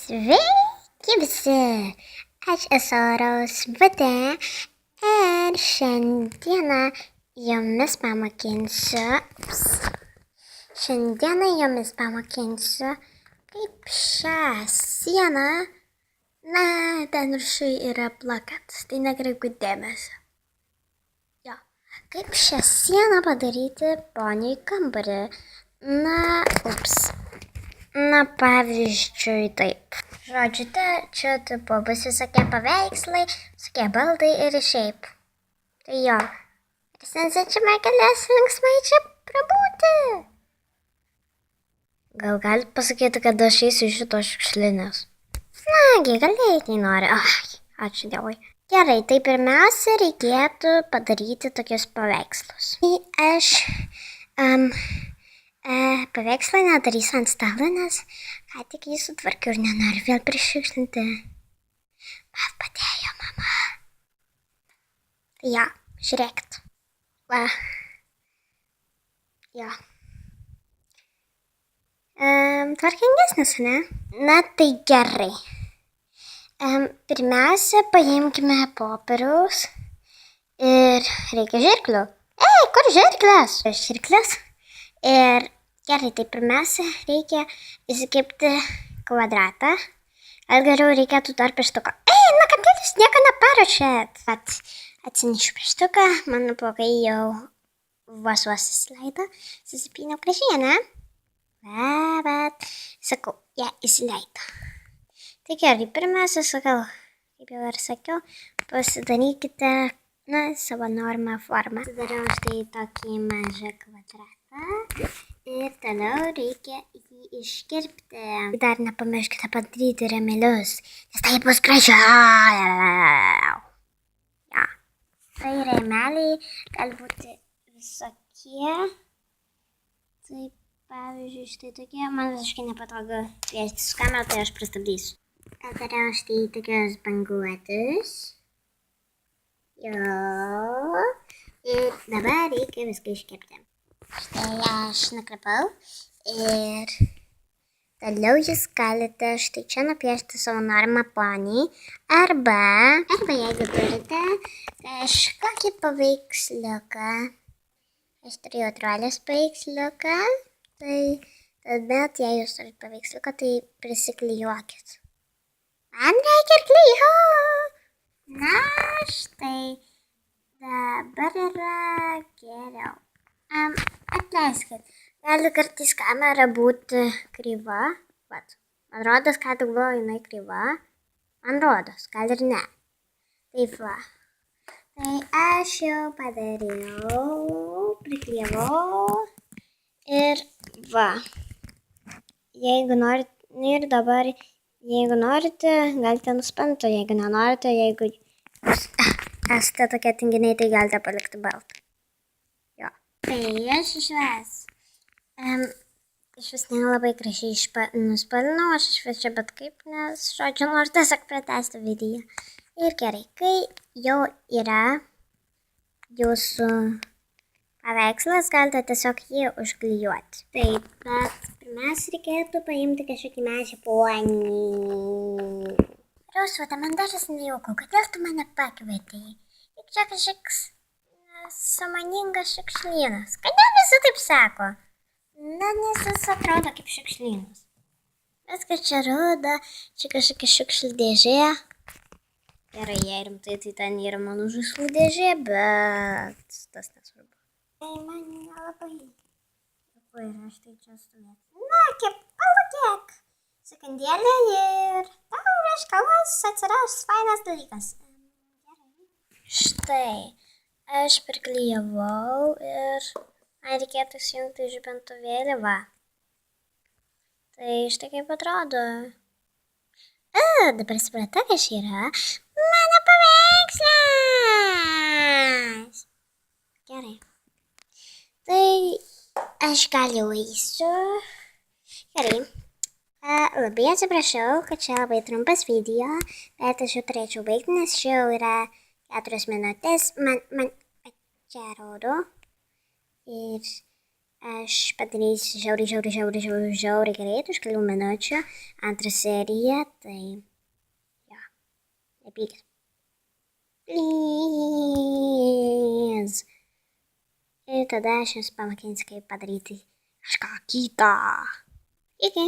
Sveiki visi! Aš esu Rosvutė ir šiandieną jumis pamokinsiu, kaip šią sieną, ten viršuj yra plakatas, tai nekreipkit dėmesio. Kaip šią sieną padaryti poniai kambarį? Pavyzdžiui, taip. Žodžiu, čia bus visokie paveikslai, visokie baldai ir šiaip. Tai jo, ir sensečiame galės linksmai čia prabūti. Gal galit pasakyti, kad aš eisiu iš šitos šiukšlinės? Nagi, galėjai, kai nori. Ačiū Dievui. Gerai, tai pirmiausia reikėtų padaryti tokius paveikslus. Tai aš paveikslą nedarysiu ant stalo, nes ką tik jį sutvarkiau ir nenoriu vėl prišiukšlinti. Man padėjo mama. Tai jo, žiūrėkit. Va. Jo. Tvarkingesnis, ne? Na tai gerai. Pirmiausia, paimkime popieriaus ir reikia žirklių. Ei, kur žirklės? Žirklės. Ir gerai, tai pirmiausia reikia įsikibti kvadratą. Gal geriau reikėtų dar pieštuką. Ei, kodėl jūs nieko neparuošėt? Atsinešiu pieštuką, mano plaukai jau vos įsileido. Susipyniau gražiai, ne? Bet, sakau, įsileido. Tai gerai, pirmiausia, sakau, kaip jau ir sakiau, pasidarykite, savo norimą formą. Dariau štai tokį mažą kvadratą. Ir toliau reikia jį iškirpti. Dar nepamirškite padaryti rėmelius, nes tai bus gražiau. Ja. Tai rėmeliai gali būti visokie. Tai pavyzdžiui, štai tokie, man visiškai nepatogu piešti su kamera, tai aš pristabdysiu. Dariau štai tokios banguotus. Jo. Ir dabar reikia viską iškirpti. Štai aš nukrapau ir toliau jūs galite štai čia nupiešti savo norimą ponį arba jeigu turite kažkokį paveiksliuką. Aš turėjau trolės paveiksliuką, tai tuomet jei jūs turite paveiksliuką, tai prisiklijuokit. Man reikia ir klijų. Na štai dabar yra geriau. Atleiskit, gali kartais kamera būti kryva. Vat, man rodos, ką tik buvo jinai kryva. Man rodos, gal ir ne. Taip va. Tai aš jau padariau, priklijavau. Ir va. Jeigu norite, ir dabar, jeigu norite, galite nuspalvinti, jeigu nenorite, jeigu jūs esate tokie tinginiai, tai galite palikti baltą. Tai aš išvis nelabai gražiai nuspalvinau, aš išvis čia bet kaip, nes, žodžiu, noriu tiesiog pratęsti video. Ir gerai, kai jau yra jūsų paveikslas, galite tiesiog jį užklijuoti. Taip, bet pirmiausia reikėtų paimti kažkokį mažą ponį. Rosvutė, man dažas nejauku, kodėl tu mane pakvietei? Juk čia kažkoks sąmoningas šiukšlynas. Kodėl visi taip sako? Nes jis atrodo kaip šiukšlynas. Viskas čia ruda, čia kažkokia šiukšlių dėžė. Gerai, jei rimtai, tai ten yra mano žaislų dėžė, bet tas nesvarbu. Tai man nelabai. Ko yra štai čia stovėti? Palūkėk. Sekundėlę ir tau iš kavos atsiras fainas dalykas. Gerai. Štai. Aš priklijavau ir man reikėtų įsijungti žibintuvėlį, va. Tai štai kaip atrodo. Dabar supratau, kas yra mano paveikslas. Gerai. Tai aš gal jau eisiu. Gerai. Labai atsiprašau, kad čia labai trumpas video, bet aš jau turėčiau baigti, nes čia jau yra 4 minutės. Man čia rodo. Ir Aš padarysiu žiauriai greit už kelių minučių. Antrą seriją, tai jo, nepykit. Please. Ir tada aš jums pamokinsiu, kaip padaryti kažką kitą. Iki.